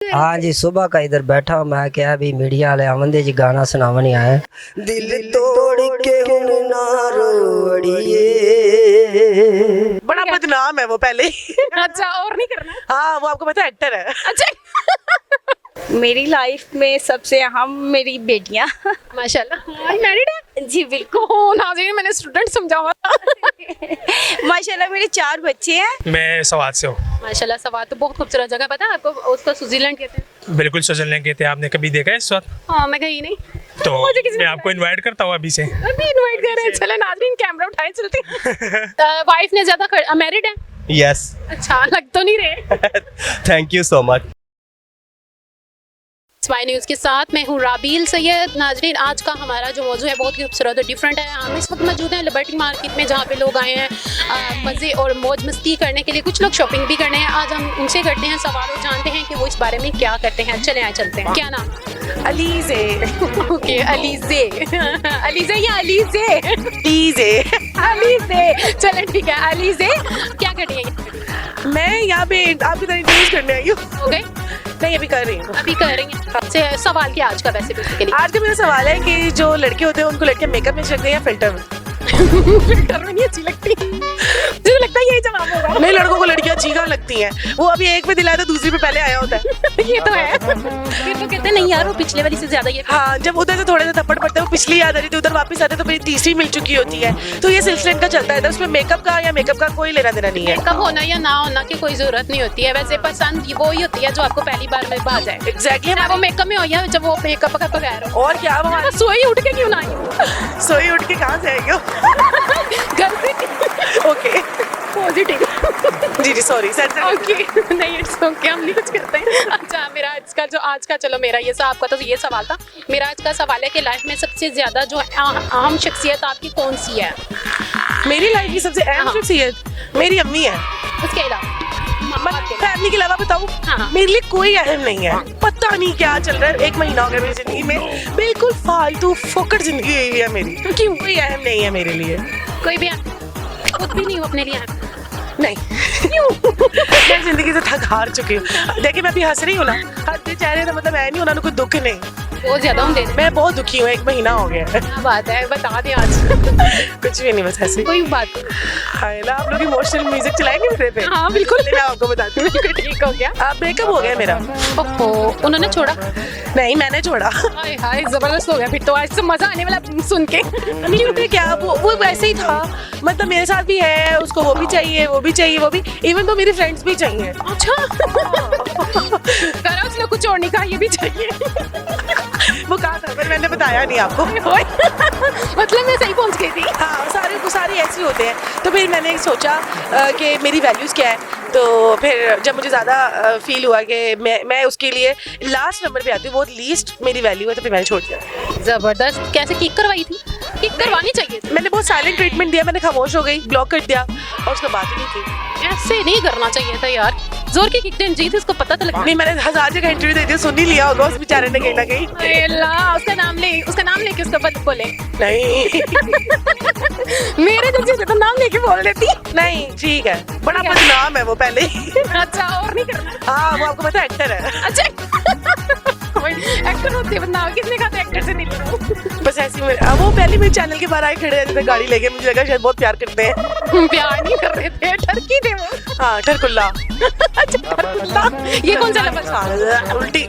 हाँ जी, सुबह का इधर बैठा हूँ मैं क्या अभी मीडिया वाले आमंदे जी गाना सुनावन ही आए। दिल तोड़ के हुन ना रोड़िए। बड़ा बदनाम है वो पहले ही। अच्छा, और नहीं करना है? हाँ, वो आपको पता है एक्टर है। अच्छा। मेरी लाइफ में सबसे अहम मेरी बेटियां। माशाल्लाह मैरिड है जी बिल्कुल। नाज़रीन, मैंने स्टूडेंट समझावा। माशाल्लाह मेरे 4 बच्चे हैं। मैं सवाद से हूँ। माशाल्लाह, सवाद तो बहुत खूबसूरत जगह, पता है आपको? उसको स्विट्जरलैंड कहते हैं। बिल्कुल स्विट्जरलैंड कहते हैं। आपने कभी देखा है इस वक्त? हाँ, मैं गई नहीं। तो मुझे किसी ने मैं आपको इनवाइट करता हूँ अभी से। अभी इनवाइट कर रहे हैं। चलो नाज़रीन, कैमरा उठाए चलते। वाइफ ने ज्यादा मैरिड है? यस, अच्छा, लग तो नहीं रहे। Thank you so much. Spy news के साथ मैं हूँ राबील सैयद। नाजरीन, आज का हमारा जो मौजू है बहुत ही खूबसूरत और डिफरेंट है। हम इस वक्त मौजूद हैं लिबर्टी मार्केट में, जहाँ पे लोग आए हैं मज़े और मौज मस्ती करने के लिए। कुछ लोग शॉपिंग भी करने हैं। आज हम उनसे करते हैं सवाल और जानते हैं कि वो इस बारे में क्या करते हैं। चले आए चलते हैं। क्या नाम? अलीज़े। ओके, अलीज़े। अलीज़े या अलीज़े? अलीज़े। अलीज़े, चले ठीक है। अलीज़े क्या कर रही है? मैं यहाँ पे आपकी तरह इंट्रोड्यूस करने आई हूँ। हो गए? नहीं, अभी कर रही हूँ। अभी कर रही हैं। सवाल क्या आज का वैसे बेसिकली? आज का मेरा सवाल है कि जो लड़के होते हैं उनको लड़के मेकअप में चलते हैं या फिल्टर में? फिल्टर में नहीं अच्छी लगती। मुझे लगता है यही जवाब होगा। नहीं, लड़कों को लड़कियां अच्छी कहाँ लगती हैं। वो अभी एक पे दिलाया तो दूसरी पे पहले आया होता है। ये तो है। फिर तो कहते हैं नहीं यार, वो पिछले वाली से ज्यादा ये। हाँ, जब उधर से थोड़े से थप्पड़ पड़ते हैं वो पिछली याद आ रही थी, उधर वापस आते तो फिर तीसरी मिल चुकी होती है। तो ये सिलसिले इनका चलता है। तो उसमें मेकअप का या मेकअप का कोई लेना देना नहीं है। मेकअप होना या ना होना की कोई जरूरत नहीं होती है। वैसे पसंद वो ही होती है जो आपको पहली बार में भा जाए। एग्जैक्टली। वो मेकअप में हो या जब वो मेकअप का बगैर हो। और क्या अब हमारा सोई उठ के क्यों ना आई? सोई उठ के कहाँ से आएगी? घर से। Okay, positive. जी सॉरी सर। ओके, नहीं इट्स ओके, हम नहीं कुछ करते हैं। अच्छा, मेरा आज का चलो मेरा ये आपका तो ये सवाल था। मेरा आज का सवाल है कि लाइफ में सबसे ज्यादा जो अहम शख्सियत आपकी कौन सी है? मेरी लाइफ की सबसे अहम शख्सियत मेरी अम्मी है। उसके अलावा फैमिली के अलावा बताऊं, हाँ। मेरे लिए कोई अहम नहीं है। पता नहीं क्या चल रहा है, 1 महीना हो गया मेरी जिंदगी में बिल्कुल फालतू फोकट जिंदगी हुई है मेरी। क्यों? कोई अहम नहीं है मेरे लिए। कोई भी खुद भी नहीं हो अपने लिए? नहीं। मैं जिंदगी से थक हार चुकी हूँ। देखिए मैं अभी हंस रही हूँ ना, हंसते चेहरे का मतलब है नहीं उन्होंने कोई दुख नहीं। बहुत ज्यादा होंगे। मैं बहुत दुखी हूँ, 1 महीना हो गया है। क्या बात है, बता दें आज। कुछ भी नहीं, बस ऐसे। कोई बात नहीं। हाय ना, आप लोग इमोशनल म्यूजिक चलाएंगे मेरे पे? हाँ बिल्कुल, मैं आपको बताती हूँ। ठीक हो गया। ब्रेकअप हो गया मेरा। ओहो, उन्होंने छोड़ा? नहीं, मैंने छोड़ा। हाय हाय, जबरदस्त हो गया फिर तो। आज से मजा आने वाला सुन के। क्यों पे क्या, वो वैसे ही था। मतलब मेरे साथ भी है, उसको वो भी चाहिए, वो भी चाहिए, वो भी, इवन तो मेरी फ्रेंड्स भी चाहिए। अच्छा। करा उसने कुछ और नहीं कहा, ये भी चाहिए। वो कहा था पर मैंने बताया नहीं आपको। मतलब मैं सही पहुंच गई थी। हाँ, सारे ऐसे होते हैं। तो फिर मैंने सोचा कि मेरी वैल्यूज़ क्या है। तो फिर जब मुझे ज़्यादा फील हुआ कि मैं उसके लिए लास्ट नंबर पे आती हूँ, बहुत लीस्ट मेरी वैल्यू है, तो फिर मैंने छोड़ दिया। जबरदस्त। कैसे किक करवाई थी? किक करवानी चाहिए थी। मैंने बहुत साइलेंट ट्रीटमेंट दिया, मैंने खामोश हो गई, ब्लॉक कर दिया और उसको बात ही नहीं की। ऐसे नहीं करना चाहिए था यार। जोर की किक देनी चाहिए थी, उसको पता तो लगा। नहीं, मैंने 1000 जगह इंटरव्यू दे दिया, सुन ही लिया होगा उस बेचारे ने कहीं ना कहीं। उसका नाम लेके उसका बद बोले। नहीं। मेरे जैसे तो नाम लेके बोल देती। नहीं, ठीक है, बड़ा बदनाम है वो पहले ही। अच्छा, और नहीं करना? हाँ, वो आपको पता है एक्टर है। अच्छा। एक्टर होते बदनाम, किसने कहा था एक्टर से नहीं लड़ो? बस ऐसी वो पहले मेरे चैनल के बाहर आए खड़े रहते थे गाड़ी लेके, मुझे लगा शायद बहुत प्यार करते हैं। प्यार नहीं कर रहे थे, ठरकी थे वो। हाँ, ठरकुल्ला। अच्छा, ठरकुल्ला। ये कौन सा लफ्ज़? उल्टी।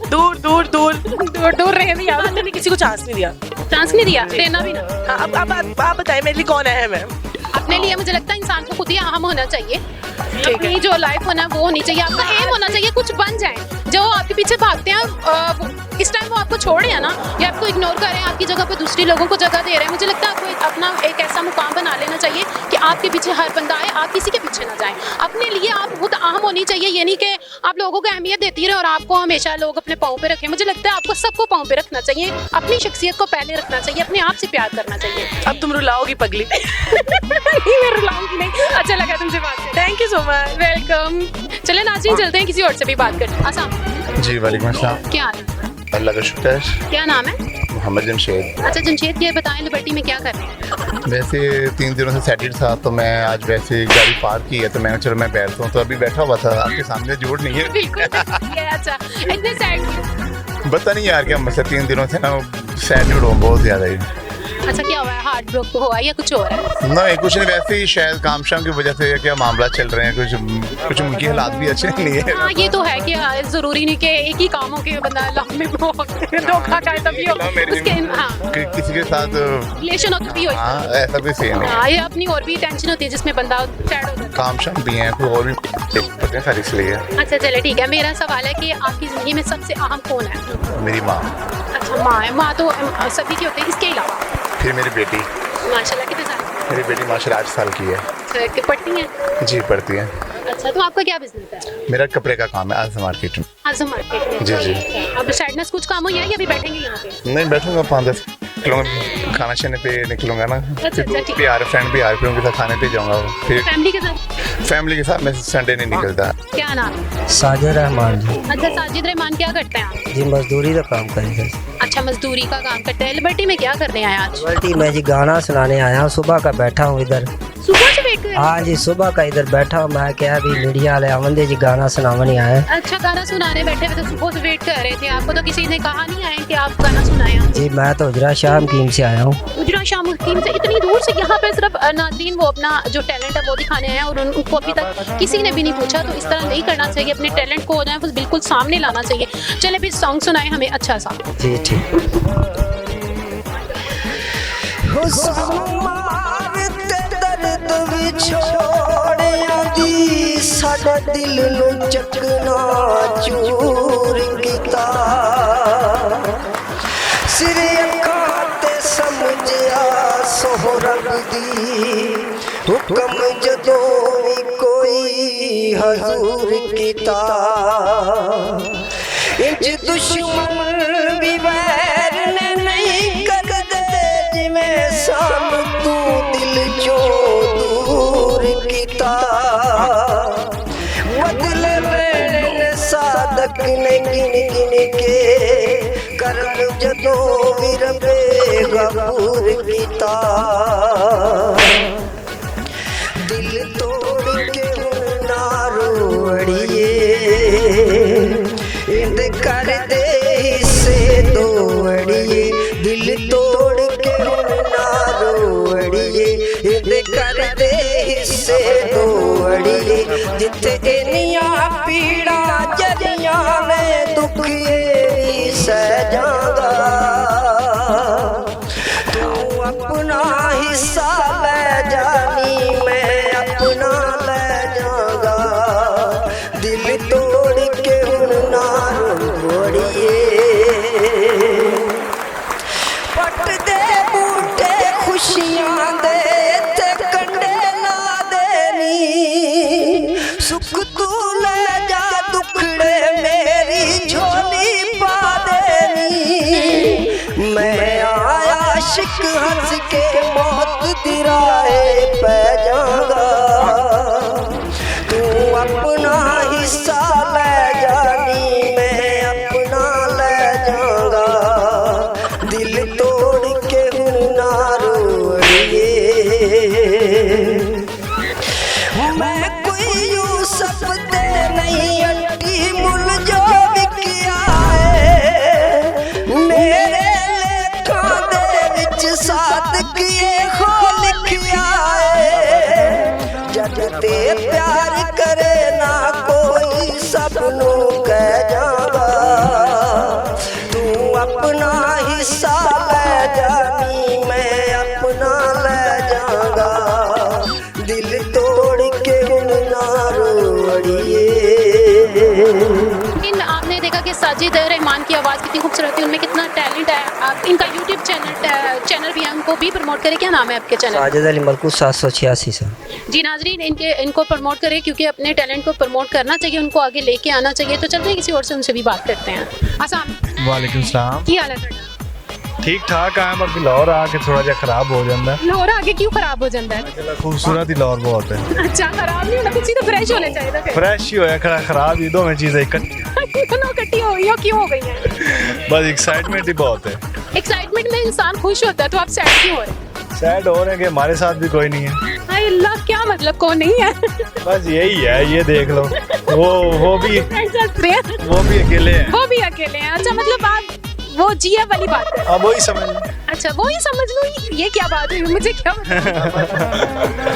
दूर दूर दूर दूर दूर रहे भी यार। मैंने किसी को चांस नहीं दिया। चांस नहीं दिया, देना भी ना। हाँ, अब आप बताइए मेरे लिए कौन अहम है? अपने लिए मुझे लगता है इंसान को खुद ही अहम होना चाहिए। अपनी जो लाइफ होना वो होनी चाहिए, आपका एम होना चाहिए, कुछ बन जाए। जो आपके पीछे भागते हैं इस टाइम वो आपको छोड़ रहे हैं ना, या आपको इग्नोर कर रहे हैं, आपकी जगह पे दूसरी लोगों को जगह दे रहे हैं। मुझे लगता है आपको अपना एक ऐसा मुकाम बना लेना चाहिए कि आपके पीछे हर बंदा आए, आप किसी के पीछे ना जाएं। अपने लिए आप खुद अहम होनी चाहिए। ये नहीं कि आप लोगों को अहमियत देती रहे और आपको हमेशा लोग अपने पाँव पे रखें। मुझे लगता है आपको सबको पाँव पे रखना चाहिए, अपनी शख्सियत को पहले रखना चाहिए, अपने आप से प्यार करना चाहिए। अब तुम रुलाओगी पगली। नहीं, मैं रुलाऊंगी नहीं। अच्छा लगा तुमसे बात करके। Thank you so much. Welcome. चले नाज़रीन, चलते हैं किसी और से भी बात करते हैं। आसान। जी वालेकुम अस्सलाम। क्या हाल है? अल्लाह का शुक्र है। क्या नाम है? मोहम्मद जमशेद। अच्छा जमशेद, ये बताएं लिबर्टी में क्या कर रहे हैं? वैसे 3 दिनों से सैटरडे था तो मैं आज वैसे गाड़ी पार्क की है तो मैंने चलो मैं बैठता हूँ, तो अभी बैठा हुआ था आपके सामने, जोड़ नहीं है। बिल्कुल ये अच्छा, इतने सैड। पता नहीं यार क्या मसला, 3 दिनों से ना सैड हो बहुत ज़्यादा ही। अच्छा क्या हुआ है, हार्ट ब्रेक हुआ है या कुछ हो रहा है? नहीं कुछ नहीं, वैसे ही शायद काम शाम की वजह से क्या मामला चल रहे हैं, कुछ उनकी हालात भी अच्छे नहीं है। हाँ ये तो है कि जरूरी नहीं कि एक ही काम हो के बंदा लव में धोखा खाए तभी हो उसके। हाँ किसी के साथ रिलेशन हो तभी हो। हाँ ऐसा भी सेम है। हाँ ये अपनी और भी टेंशन होती है जिसमें बंदा सैड हो जाता है। काम शाम भी हैं, कोई और भी पता सारी इसलिए। अच्छा चले ठीक है, मेरा सवाल है कि आपकी ज़िंदगी में सबसे अहम कौन है? मेरी माँ, अच्छा माँ है। माँ तो सभी की होती है, इसके अलावा? फिर मेरी बेटी। माशाल्लाह कितने साल? मेरी बेटी माशाल्लाह 8 साल की है। अच्छा कि पढ़ती हैं? जी पढ़ती है। अच्छा तो आपका क्या बिजनेस है? मेरा कपड़े का काम है आज़म मार्केट में। आज़म मार्केट में? जी जी। अब सैडनेस कुछ काम हो या अभी बैठेंगे यहाँ पे? नहीं बैठूंगा 5-10 निकलूंगा, खाना खाने पे निकलूंगा ना। अच्छा, फिर ठीक। भी आ रहे फ्रेंड भी आ रहे, उनके साथ खाने पे जाऊंगा। फिर फैमिली के साथ? फैमिली के साथ मैं संडे नहीं निकलता। क्या नाम है? साजिद रहमान जी। अच्छा साजिद रहमान, क्या करते हैं आप? जी मजदूरी का काम करेंगे। अच्छा मजदूरी का काम करते हैं। लिबर्टी में क्या करने आए आज? लिबर्टी में जी गाना सुनाने आया हूँ, सुबह का बैठा हूँ इधर। सुबह से वेट कर रहे हैं? हाँ जी सुबह का इधर बैठा हूँ, मैं क्या अभी मीडिया वाले आमंदे जी गाना सुनावनी आए। अच्छा गाना सुनाने बैठे हुए तो सुबह से वेट कर रहे थे, आपको तो किसी ने कहा नहीं आए कि आप गाना सुनाए? जी मैं तो उजरा शाम कीम से आया हूँ। उजरा शाम टीम से इतनी दूर से यहाँ पे सिर्फ नाज़रीन वो अपना जो टैलेंट है वो दिखाने आए हैं और उनको अभी तक किसी ने भी नहीं पूछा, तो इस तरह नहीं करना चाहिए। अपने टैलेंट को हो जाए बस बिल्कुल सामने लाना चाहिए। चले भी सॉन्ग सुनाए हमें अच्छा सा। जी ठीक। साडा दिल नु चकना चूर कीता, सिर अखां ते समझिया सोहरब दी, हुक्म जदों भी कोई हजूर कीता, इंज दुश्मन भी वैर ने नहीं करदे, जिवें सानू तू दिल चों दूर कीता, बदले मेरे सादक ने गिन गिन के करम जदों भी रबे गफूर कीता, दिल तोड़ के ना रोड़िए, इंद कर दे हिस्से दो अड़िए, दिल तोड़ के ना रोड़िए, इंद कर दे हिस्से दो अड़िए, जिथे इनिया पीड़ा जरिया में दुख ये सह जागा, तू अपना हिस्सा ले जानी मैं अपना ले जागा, दिल तोड़ के हुन ना रोड़िए, पट दे बूटे खुशियां दे ते कंडे ना देनी, सुख तू ले जा दुखड़े मेरी झोली पा देनी, मैं आया आशिक हंस के मौत दिराए पै जागा, तू अपना हिस्सा ले जानी मैं अपना ले जाऊंगा, दिल तोड़ के हुन ना रोइए, मैं कोई यूसुफ ते नहीं अट्टी मुल जो विकिया है, मेरे लेखा दे विच सादक ये खो लिखिया है, जग ते प्यार करे ना कोई सबनू कह जावा, तू अपना हिस्सा ले जानी मैं अपना ले जाऊंगा, दिल तोड़ के हुन ना रोड़िए। लेकिन आपने देखा कि साजिद रहमान की आवाज़ कितनी खूबसूरत है, उनमें कितना टैलेंट है। आप इनका यूट्यूब चैनल भी है, उनको भी प्रमोट करें। क्या नाम है आपके चैनल? साजिद अली मलकू 786 से। जी नाजरीन इनको प्रमोट करें क्योंकि अपने टैलेंट को प्रमोट करना चाहिए, उनको आगे लेके आना चाहिए। तो चलते हैं किसी और से, उनसे भी बात करते हैं। अस्सलाम वालेकुम सलाम। की हाल है ਤੁਹਾਡਾ? ठीक ठाक आया बाकी लाहौर आके थोड़ा जा खराब हो जाता है। लाहौर आगे क्यों खराब हो जाता है? खूबसूरत ही लाहौर बहुत है। अच्छा खराब नहीं होना, कुछ तो फ्रेश होना चाहिए था। फ्रेश ही होया खड़ा, खराब ही दोनों चीजें इकट्ठी दोनों इकट्ठी हो गई हो, क्यों हो गई हैं? बस एक्साइटमेंट ही बहुत है। एक्साइटमेंट में इंसान खुश होता है, तो आप सैड क्यों हो रहे हैं? सैड हो रहे हैं कि हमारे साथ भी कोई नहीं है। हाय अल्लाह, क्या मतलब कौन नहीं है? बस यही है, ये देख लो। वो भी अकेले हैं। वो भी अकेले हैं। अच्छा मतलब आप वो जिया वाली बात है। अब वही समझ लो। अच्छा वो ही समझ लो, ये क्या बात हुई, मुझे क्या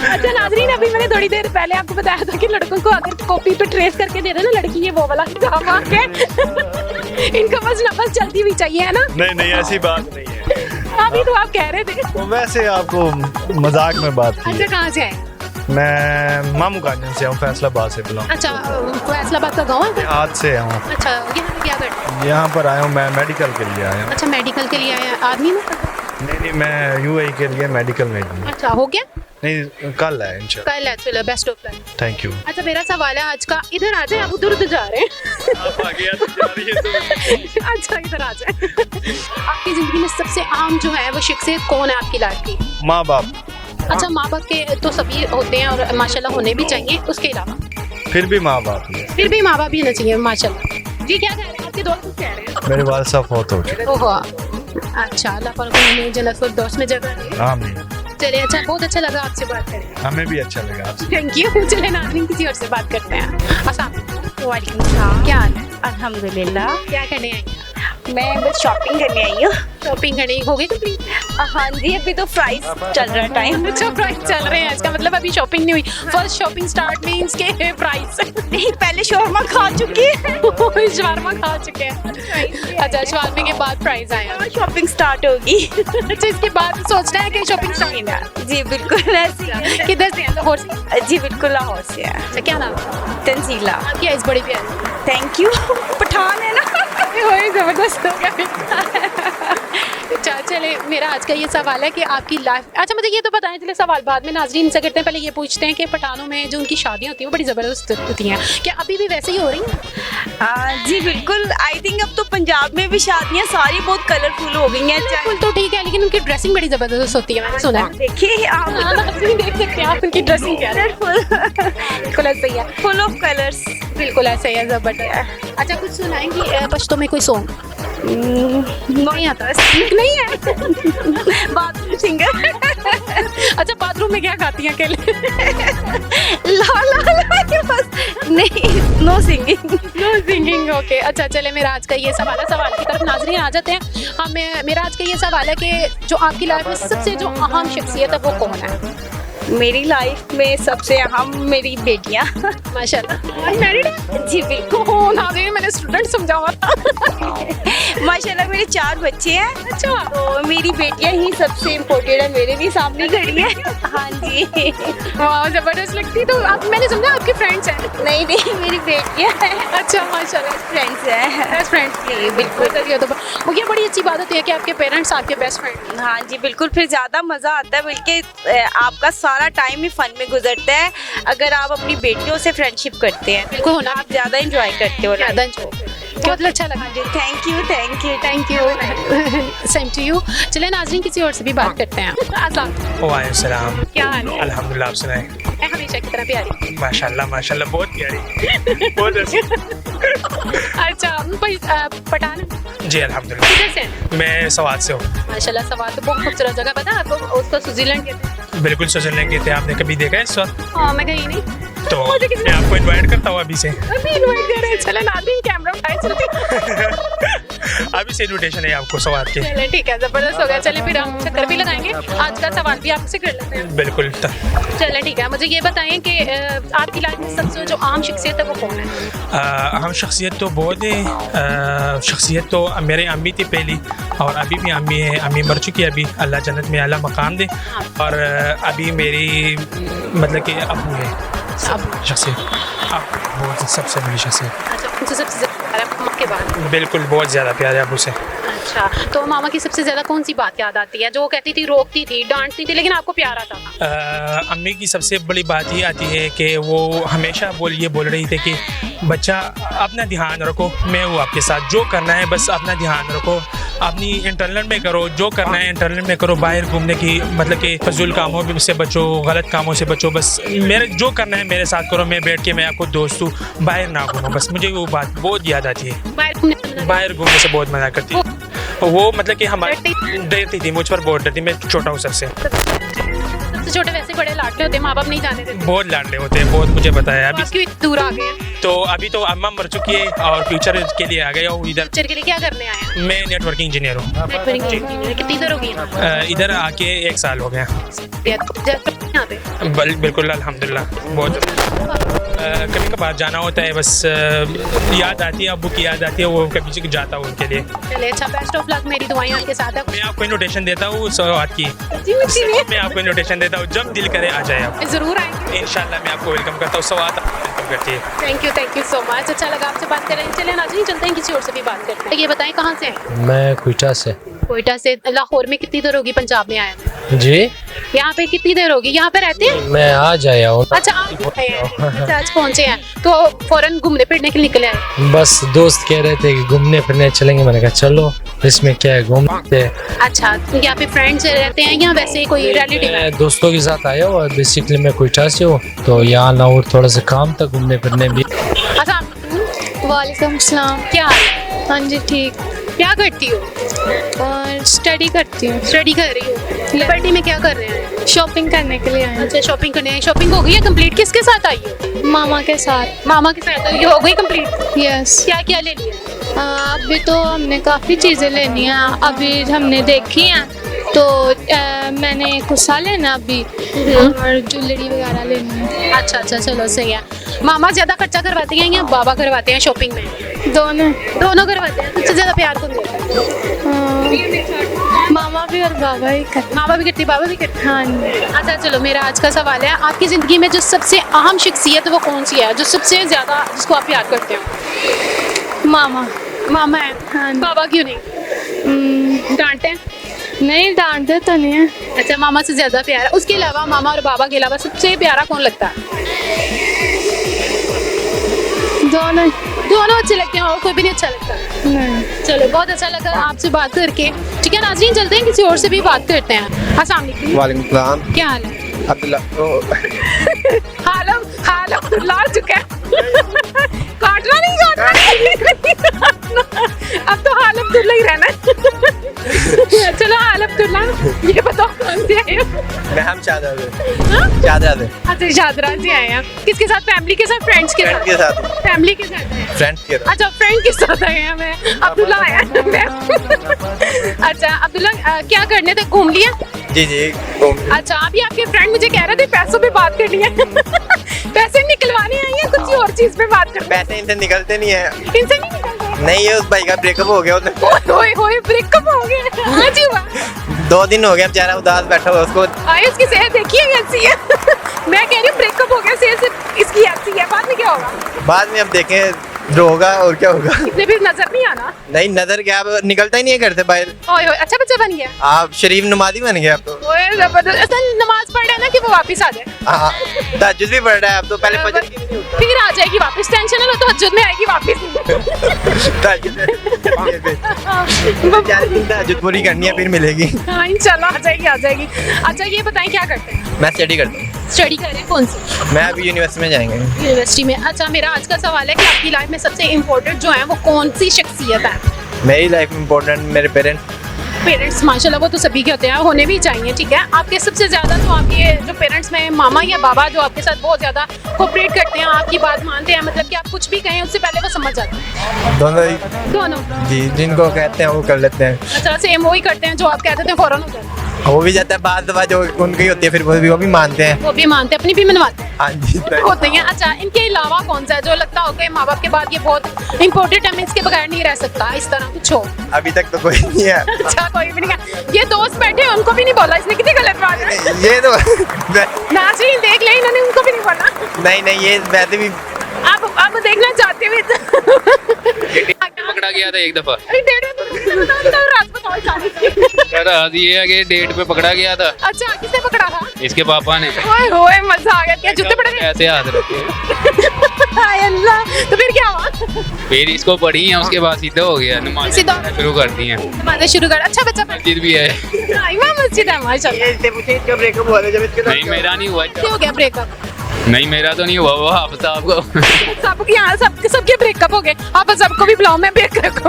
अच्छा नाज़रीन, अभी मैंने थोड़ी देर पहले आपको बताया था कि लड़कों को अगर कॉपी पे ट्रेस करके दे देना लड़की ये वो वाला काम आके इनको बस नफस चलती हुई चाहिए, है ना? नहीं ऐसी बात नहीं है। अभी तो आप कह रहे थे। वो वैसे आपको मजाक में बात की। अच्छा कहाँ से आए? मैं मामू कांजन से हूँ, फैसलाबाद से बिलोंग। अच्छा फैसलाबाद का गाँव है? आज से हूँ। अच्छा यहाँ क्या करते हैं? यहाँ पर आया हूँ, मैं मेडिकल के लिए आया हूँ। अच्छा मेडिकल के लिए आए हैं, आर्मी में? नहीं मैं यूएई के लिए मेडिकल में हूँ। अच्छा हो गया? नहीं कल है इंशाल्लाह। कल है, चलो best of luck. Thank you. अच्छा मेरा सवाल है आज का, इधर आ जाए, आप उधर उधर जा रहे हैं। आप आगे जा रही है तो। अच्छा इधर आ जाए। आपकी जिंदगी में सबसे आम जो है वो शख्सियत कौन है आपकी लाइफ की? माँ बाप। अच्छा माँ बाप के तो सभी होते हैं और माशाल्लाह होने भी चाहिए, उसके अलावा फिर भी माँ बाप ही। फिर भी माँ बाप भी होना चाहिए माशाल्लाह। जी क्या कह रहे हैं आपके दोस्त, कह रहे हैं? मेरे वाल साहब बहुत हो चुके। ओहो अच्छा, अल्लाह पाक उन्हें जन्नत फिरदौस में जगह दे। आमीन। चलिए अच्छा, बहुत अच्छा लगा आपसे बात करके। हमें भी अच्छा लगा आपसे। Thank you. चलिए नाज़रीन किसी और से बात करते हैं। अस्सलाम वालेकुम सलाम। क्या हाल है? अल्हम्दुलिल्लाह। क्या करने आई हैं? मैं बस शॉपिंग करने आई हूँ। शॉपिंग करने हो गई कंप्लीट? हाँ जी, अभी तो प्राइस चल रहा है टाइम। अच्छा प्राइस चल रहे हैं, इसका मतलब अभी शॉपिंग नहीं हुई। फर्स्ट शॉपिंग स्टार्ट मींस के प्राइस। नहीं पहले शोरमा खा चुकी है। शवारमा खा चुके हैं। अच्छा शवारमे के बाद प्राइस आया, शॉपिंग स्टार्ट होगी। अच्छा इसके बाद सोचना है कि शॉपिंग स्टार्ट। जी बिल्कुल ऐसी है। किधर से हैं? लाहौर से? जी बिल्कुल लाहौर से है। अच्छा क्या नाम है? तंजीला। आपकी आइज़ बड़ी प्यारी। Thank you. पठान है ना। वही जबरदस्त हो गया। अच्छा चले, मेरा आज का ये सवाल है कि आपकी लाइफ, अच्छा मुझे ये तो बताएं, चले सवाल बाद में नाज़रीन से करते हैं, पहले ये पूछते हैं कि पठानों में जो उनकी शादियाँ होती हैं वो बड़ी ज़बरदस्त होती हैं, क्या अभी भी वैसे ही हो रही हैं? जी बिल्कुल। आई थिंक अब तो पंजाब में भी शादियाँ सारी बहुत कलरफुल हो गई हैं। बिल्कुल तो ठीक है, लेकिन उनकी ड्रेसिंग बड़ी ज़बरदस्त होती है, मैंने सुना है। देखिए आप नाज़रीन देख सकते हैं आप उनकी ड्रेसिंग क्या है। बिल्कुल ऐसे ही है, फुल ऑफ कलर्स। बिल्कुल ऐसे ही है, ज़बरदस्त। अच्छा कुछ सुनाएंगी पश्तो में कोई सॉन्ग? नहीं आता नहीं है। Bathroom singer. अच्छा बाथरूम में क्या गाती हैं अकेले? ला ला ला के बस। नहीं no singing. No singing okay. अच्छा चले, मेरा आज का ये सवाल है, सवाल की तरफ नाज़रीन आ जाते हैं। हमें मेरा आज का ये सवाल है कि जो आपकी लाइफ में सबसे जो अहम शख्सियत है वो कौन है? मेरी लाइफ में सबसे अहम मेरी बेटियाँ। माशाल्लाह। मैरिड है? जी बिल्कुल। नाज़रीन मैंने स्टूडेंट समझा हुआ था। माशाल्लाह मेरे 4 बच्चे हैं। अच्छा तो मेरी बेटियाँ ही सबसे इम्पोर्टेंट है, मेरे भी सामने खड़ी है। हाँ जी। वाह ज़बरदस्त लगती। तो आप, मैंने समझा आपके फ्रेंड्स हैं? नहीं नहीं मेरी बेटियाँ हैं। अच्छा माशाल्लाह फ्रेंड्स हैं। Best friends. जी बिल्कुल। ये तो ये बड़ी अच्छी बात होती है कि आपके पेरेंट्स आपके बेस्ट फ्रेंड। हाँ जी बिल्कुल। फिर ज़्यादा मज़ा आता है, बल्कि आपका सारा टाइम ही फन में गुजरता है अगर आप अपनी बेटियों से फ्रेंडशिप करते हैं। बिल्कुल होना, आप ज़्यादा इंजॉय करते हो। ज़्यादा बहुत अच्छा लगा जी। Thank you thank you thank you. Same to you. चले नाज़रीन किसी और से भी बात करते हैं। वालेकुम सलाम। क्या हाल है? अल्हम्दुलिल्लाह, आप सुनाएं? मैं हमेशा की तरह प्यारी। माशाल्लाह माशाल्लाह, बहुत प्यारी, बहुत अच्छी। अच्छा कोई पठान जी अल्हम्दुलिल्लाह। किधर से हैं? मैं सवाद से हूँ। माशाल्लाह सवाल तो बहुत खूबसूरत जगह, पता है आपको? उसको स्विट्जरलैंड कहते हैं। बिल्कुल स्विट्जरलैंड गए थे, आपने कभी देखा है इस वक्त? हाँ मैं गई नहीं। तो मैं आपको इनवाइट करता हूँ अभी से। अभी इनवाइट कर रहे हैं, चले नाज़रीन कैमरा उठाए चलते। अभी से इन्विटेशन है आपको सवाद के। चले ठीक है, जबरदस्त हो गया। चले फिर हम चक्कर भी लगाएंगे, आज का सवाल भी आपसे कर लेते हैं। बिल्कुल। चले ठीक है, मुझे ये बताएं कि आपकी लाइफ में सबसे जो आम शख्सियत है वो कौन है? अहम शख्सियत तो बहुत है। शख्सियत तो मेरे अम्मी थी पहली, और अभी भी अम्मी है। अम्मी मर चुकी है अभी, अल्लाह जन्नत में आला मकाम दे। और अभी मेरी मतलब कि अबू है शख्सियत, अब बहुत सबसे बड़ी शख्सियत। अच्छा उनसे सबसे ज़्यादा प्यार है मामा के बाद? बिल्कुल बहुत ज़्यादा प्यार है अबू से। अच्छा तो मामा की सबसे ज़्यादा कौन सी बात याद आती है जो वो कहती थी, रोकती थी, डांटती थी, लेकिन आपको प्यार आता था? अम्मी की सबसे बड़ी बात ये आती है कि वो हमेशा ये बोल रही थी कि बच्चा अपना ध्यान रखो, मैं हूँ आपके साथ, जो करना है बस अपना ध्यान रखो, अपनी इंटरनल में करो, जो करना है इंटरनल में करो, बाहर घूमने की मतलब कि फजूल कामों से बचो, गलत कामों से बचो, बस मेरे जो करना है मेरे साथ करो, मैं बैठ के मैं आपको दोस्त हूँ, बाहर ना घूमो, बस मुझे वो बात बहुत याद आती है, बाहर घूमने से बहुत मजा करती है वो, मतलब कि हमारी डरती थी, मुझ पर बहुत डरती, मैं छोटा हूँ सबसे छोटे वैसे बड़े लाडले होते हैं, माँ बाप नहीं जाने देते, बहुत लाडले होते हैं, बहुत मुझे पता है। अभी दूर आ गए हैं, तो अभी तो अम्मा मर चुकी है और फ्यूचर के लिए आ गया हूँ इधर। फ्यूचर के लिए क्या करने आए हैं? मैं नेटवर्किंग इंजीनियर हूँ। कितनी देर हो गई? इधर आके 1 साल हो गया। यहाँ पे बिल्कुल अल्हम्दुलिल्लाह, बहुत कभी कभार जाना होता है, बस याद आती है, अब्बू की याद आती है, वो कभी जाता हूँ उनके लिए। चलिए अच्छा, बेस्ट ऑफ लक, मेरी दुआएं आपके साथ है। मैं आपको इन्विटेशन देता हूँ सवात की, मैं आपको इन्विटेशन देता हूँ, जब दिल करे आ जाए आप, जरूर आएंगे इंशाल्लाह मैं आपको वेलकम करता हूँ, सवात वेलकम करती है। थैंक यू सो मच, अच्छा लगा आपसे बात करें। चलिए नाज़रीन चलते हैं, किसी और से भी बात करते हैं। ये बताएं कहाँ से हैं? मैं क्वेटा से। कोयटा से। लाहौर में कितनी देर होगी? पंजाब में आया हूं। जी, यहाँ पे कितनी देर होगी? यहाँ पे रहते हैं? मैं आज आया हूँ। अच्छा आज आए हैं। अच्छा आज पहुँचे हैं, तो फौरन घूमने फिरने के लिए निकले हैं? बस दोस्त कह रहे थे कि घूमने फिरने चलेंगे, मैंने कहा चलो, इसमें क्या है, घूमते। अच्छा, तो यहाँ पे फ्रेंड्स रहते हैं या वैसे कोई रिलेटिव है? मैं दोस्तों के साथ आया हूँ, बेसिकली मैं क्वेटा से हूँ, तो यहाँ लाहौर थोड़ा सा काम था, घूमने फिरने भी। अच्छा, वालेकुम सलाम। क्या हाल है? हाँ जी ठीक। क्या करती हो? और स्टडी करती हूँ। स्टडी कर रही हो? लिबर्टी में क्या कर रहे हैं? शॉपिंग करने के लिए आए अच्छा शॉपिंग करने। शॉपिंग हो गई है कंप्लीट? किसके साथ आई हो? हैं मामा के साथ। मामा के साथ ये हो गई कंप्लीट? यस। क्या क्या ले लिया? अभी तो हमने काफ़ी चीज़ें लेनी हैं, अभी हमने देखी हैं, तो मैंने कुर्सा लेना अभी और ज्वेलरी वगैरह लेनी है। अच्छा अच्छा चलो सही है। मामा ज्यादा खर्चा करवाती हैं या बाबा करवाते हैं शॉपिंग में? दोनों। दोनों करवाते हैं। सबसे ज्यादा प्यार कौन देता है? मामा भी और बाबा ही करते। मामा भी करती, बाबा भी करते। हाँ जी। अच्छा चलो, मेरा आज का सवाल है, आपकी ज़िंदगी में जो सबसे अहम शख्सियत वो कौन सी है, जो सबसे ज़्यादा जिसको आप याद करते हो? मामा। मामा है। हाँ। बाबा क्यों नहीं? डांटते हैं? नहीं डांटते तो नहीं है। अच्छा, मामा से ज़्यादा प्यारा। उसके अलावा, मामा और बाबा के अलावा सबसे प्यारा कौन लगता है? दोनों। दोनों अच्छे लगते हैं और कोई भी नहीं अच्छा लगता? नहीं। चलो बहुत अच्छा लगा आपसे बात करके। ठीक है नाज़रीन, चलते हैं, किसी और से भी बात करते हैं। अस्सलाम वालेकुम। वालेकुम सलाम। क्या हाल है? अब्दुल्ला। हाल अब्दुल्ला आ चुका है। काटना नहीं। अब तो हाल अब्दुल्ला ही रहना है। चलो हाल अब्दुल्ला, ये बताओ कौन से आए हो? मैं हम शादरा से। अच्छा शादरा से आए हैं। किसके साथ? फैमिली के साथ, फ्रेंड्स के फ्रेंड के साथ? साथ। फैमिली के साथ हैं। फ्रेंड्स के साथ। अच्छा फ्रेंड के साथ आए हैं। मैं अब्दुल्ला आया है मैं। अच्छा अब्दुल्ला, क्या करने थे? घूम लिया? जी जी। अच्छा, अभी आपके फ्रेंड मुझे कह रहे थे पैसों पे बात करनी है। पैसे निकलवाने आई है, कुछ और चीज पे बात करनी? पैसे इनसे निकलते नहीं है। इनसे नहीं निकलते? नहीं, ये उस भाई का ब्रेकअप हो गया। ओए ब्रेकअप हो गया? आज ही हुआ? 2 दिन हो गया, बेचारा उदास बैठा हुआ। उसको आए उसकी सेहत देखिए कैसी है। मैं कह रही हूँ ब्रेकअप हो गया, सेहत इसकी ऐसी है, बाद में क्या होगा? बाद में अब देखें जो होगा और क्या होगा। इतने भी नजर नहीं आना। नहीं, नजर क्या, अब निकलता ही नहीं है घर से बाहर। ओए अच्छा बच्चा बन गया। आप शरीफ नमाजी बन गए अब तो। ओए जबरदस्त। असल नमाज पढ़ रहा है ना कि वो वापस आ जाए। हाँ, तहज्जुद भी पढ़ रहा है अब तो, पहले फजर की नहीं होता। फिर आ जाएगी वापस, टेंशन ना लो, तो तहज्जुद में आएगी वापस। तहज्जुद पूरी करनी है, फिर मिलेगी। हाँ इंशाल्लाह आ जाएगी। अच्छा ये बताएं क्या करते हैं? मैं स्टडी करता हूँ। स्टडी कर रहे हैं? कौन सी मैं अभी यूनिवर्सिटी में जाएंगे। यूनिवर्सिटी में? अच्छा, मेरा आज का सवाल है कि आपकी लाइफ में सबसे इम्पोर्टेंट जो है वो कौन सी शख्सियत है? मेरी लाइफ में इम्पोर्टेंट मेरे पेरेंट्स। पेरेंट्स माशाल्लाह वो तो सभी के होते हैं, होने भी चाहिए। ठीक है, आपके सबसे ज़्यादा तो आपके जो पेरेंट्स में मामा या बाबा जो आपके साथ बहुत ज़्यादा कोऑपरेट करते हैं, आपकी बात मानते हैं, मतलब कि आप कुछ भी कहें उससे पहले वो समझ जाते हैं? दोनों ही। दोनों? जी, जिनको कहते हैं वो कर लेते हैं। अच्छा, सेम वही करते हैं जो आप कहते थे, फौरन हो जाता है? हो भी जाता है, बाद दफा जो उनकी होती है फिर वो भी मानते हैं। वो भी मानते हैं, अपनी भी मनवाते हैं? हाँ जी होते हैं। अच्छा, इनके अलावा कौन सा है जो लगता होगा माँ बाप के बाद ये बहुत इंपॉर्टेंट है, मैं इसके बगैर नहीं रह सकता, इस तरह कुछ हो? अभी तक तो कोई नहीं है। अच्छा कोई भी नहीं है। ये दोस्त बैठे हैं उनको भी नहीं बोला, इसने कितनी गलत बात है। ये तो नाज़रीन देख ले, इन्होंने उनको भी नहीं बोला। नहीं, ये वैसे भी अब देखना चाहते हुए पकड़ा गया था एक दफा। राज ये है कि डेट पे पकड़ा गया था। अच्छा, किसने पकड़ा था? इसके पापा ने। ओए मजा आ गया। क्या जूते पड़े? ऐसे हाथ रखे। हाय अल्लाह, तो फिर क्या हुआ? फिर इसको पढ़ी है, उसके बाद सीधा हो गया, नमाज़ सीधा शुरू कर दी है। नमाज़ें शुरू कर, अच्छा बच्चा मस्जिद भी है। इमाम मस्जिद है माशाल्लाह। नहीं मेरा नहीं हुआ। कैसे हो गया ब्रेकअप? नहीं मेरा तो नहीं हुआ, वो हाफ साहब को। सबके यहाँ सबके ब्रेकअप हो गए, आप सबको भी बुलाओ, मैं ब्रेकअप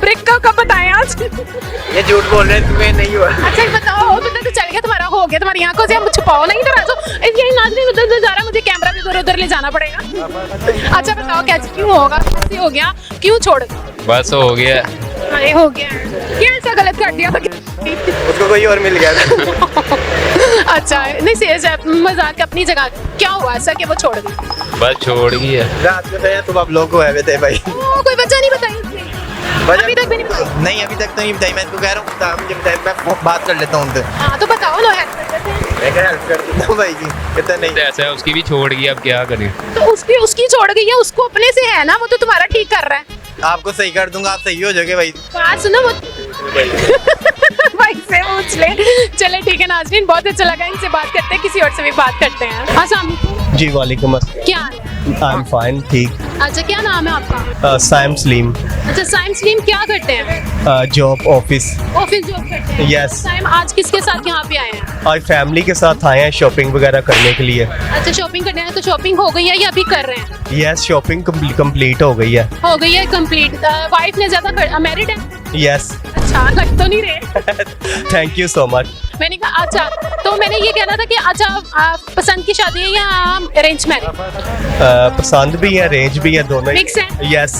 ब्रेकअप का बताएं आज। ये झूठ बोल रहे हैं, तुम्हें नहीं हुआ। अच्छा ये बताओ, पता तो चल गया तुम्हारा हो गया, तुम्हारी आंखों से हम छुपाओ नहीं, इधर आ जाओ। ये नाज़रीन उधर जा रहा, मुझे कैमरा भी उधर ले जाना पड़ेगा। अच्छा बताओ कैसे, क्यों होगा, कैसे हो गया, क्यों छोड़? बस हो गया। अरे हो गया, क्या ऐसा गलत कर दिया था? उसको कोई और मिल गया। अच्छा नहीं सीरियस है, मजाक अपनी जगह। क्या हुआ ऐसा कि वो छोड़ दी? बस छोड़ गई है। रात में तो तुम आप लोग को है थे भाई। कोई वजह नहीं बताई उसने? अभी तक भी नहीं बताई? नहीं अभी तक तो नहीं बताई, मैं तो कह रहा हूँ मुझे बताया, मैं बात कर लेता हूँ उनसे। हाँ तो बताओ ना, हेल्प कर देते हैं। मैं क्या हेल्प कर देता हूँ भाई जी, कहता नहीं। ऐसा है, उसकी भी छोड़ गई, अब क्या करें? तो उसकी छोड़ गई है, उसको अपने से है ना, वो तो तुम्हारा ठीक कर रहा है। आपको सही कर दूंगा, आप सही हो जाओगे भाई। बात सुनो वो भाई से पूछ ले। चले ठीक है नाज़रीन, बहुत अच्छा लगा, इनसे बात करते हैं, किसी और से भी बात करते हैं। अस्सलाम वालेकुम। जी वालेकुम अस्सलाम। क्या हाल है? आई एम फाइन, ठीक। अच्छा क्या नाम है आपका? साइम सलीम। अच्छा साइम सलीम, क्या करते हैं? Job office. ऑफिस जॉब करते हैं? Yes. साइम आज किसके साथ यहाँ पे आए हैं? आज फैमिली के साथ आए हैं शॉपिंग वगैरह करने के लिए। अच्छा शॉपिंग करने हैं, तो शॉपिंग हो गई है या अभी कर रहे हैं? यस शॉपिंग कंप्लीट हो गई है। हो गई है कंप्लीट। वाइफ ने ज्यादा मैरिड है? यस। अच्छा लग तो नहीं रहे। Thank you so much. मैंने कहा अच्छा, तो मैंने ये कहना था कि अच्छा पसंद की शादी है या अरेंज मैरिज? पसंद भी है, अरेंज भी है, दोनों Mix है? यस।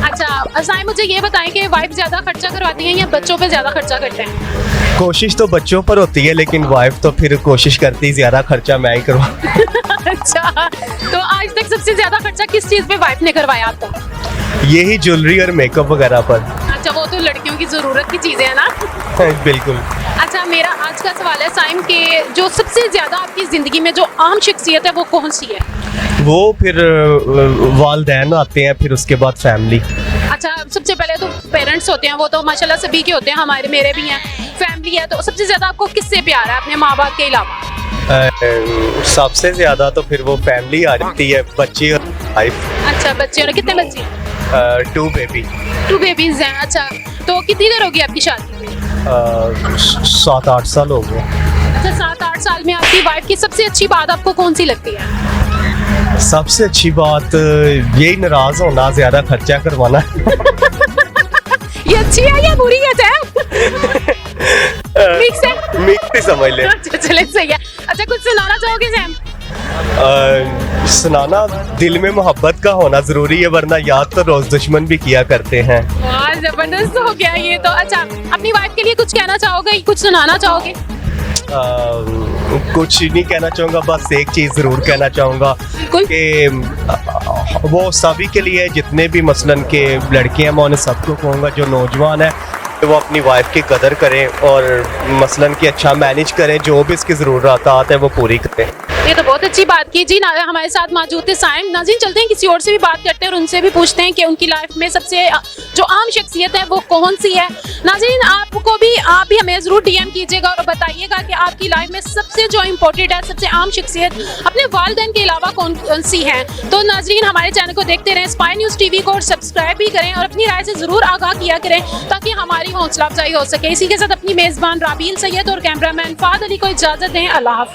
अच्छा साइम मुझे ये बताएं कि वाइफ ज्यादा खर्चा करवाती हैं या बच्चों पे ज्यादा खर्चा करते हैं? कोशिश तो बच्चों पर होती है, लेकिन वाइफ तो फिर कोशिश करती ज्यादा खर्चा मैं ही करवा। अच्छा तो आज तक सबसे ज्यादा खर्चा किस चीज पे वाइफ ने करवाया आपको? यही ज्वेलरी और मेकअप वगैरह पर। अच्छा वो तो लड़कियों की जरूरत की चीजें है ना। बिल्कुल। अच्छा मेरा आज का सवाल है साइम के जो सबसे ज्यादा आपकी जिंदगी में जो आम शख्सियत है वो कौन सी है? वो फिर वालिदैन आते हैं, फिर उसके बाद फैमिली। अच्छा सबसे पहले तो पेरेंट्स होते हैं, वो तो माशाल्लाह सभी के होते हैं, हमारे मेरे भी हैं। फैमिली है, तो सबसे ज्यादा आपको किससे प्यार है अपने माँ बाप के अलावा? सबसे ज्यादा तो फिर वो फैमिली आ जाती है, बच्चे और वाइफ। अच्छा बच्चे, और कितने बच्चे हैं? 2 बेबी। 2 बेबीज हैं। अच्छा तो कितनी देर होगी आपकी शादी में? 7-8 साल हो गए। अच्छा 7-8 साल में आपकी वाइफ की सबसे अच्छी बात आपको कौन सी लगती है? सबसे अच्छी बात यही नाराज होना, ज्यादा खर्चा करवाना। ये अच्छी है या बुरी है सैम? मिक्स है? मिक्स ही समझ ले। अच्छा चले सही है। अच्छा कुछ सुनाना चाहोगे सैम? सुनाना, दिल में मोहब्बत का होना जरूरी है, वरना याद तो रोज दुश्मन भी किया करते हैं। वाह जबरदस्त हो गया ये तो। अच्छा अपनी वाइफ के लिए कुछ कहना चाहोगे, कुछ सुनाना चाहोगे? कुछ नहीं कहना चाहूँगा, बस एक चीज़ ज़रूर कहना चाहूँगा कि वो सभी के लिए, जितने भी मसलन के लड़के हैं, मैं उन्हें सबको कहूँगा जो नौजवान है कि वो अपनी वाइफ की कदर करें और मसलन कि अच्छा मैनेज करें, जो भी इसकी ज़रूरत आते हैं वो पूरी करें। ये तो बहुत अच्छी बात की जी। हमारे साथ मौजूद थे साइम। नाज़रीन चलते हैं किसी और से भी बात करते हैं और उनसे भी पूछते हैं कि उनकी लाइफ में सबसे जो आम शख्सियत है वो कौन सी है। नाज़रीन आपको भी, आप भी हमें ज़रूर DM कीजिएगा और बताइएगा कि आपकी लाइफ में सबसे जो इम्पोर्टेंट है, सबसे आम शख्सियत अपने वालिदैन के अलावा कौन सी है। तो नाज़रीन हमारे चैनल को देखते रहें, स्पाई न्यूज़ TV को, और सब्सक्राइब भी करें और अपनी राय से ज़रूर आगाह किया करें ताकि हमारी हौसला अफजाई हो सके। इसी के साथ अपनी मेज़बान राबील सैयद और कैमरामैन फाद अली को इजाज़त दें। अल्लाह हाफ़िज़।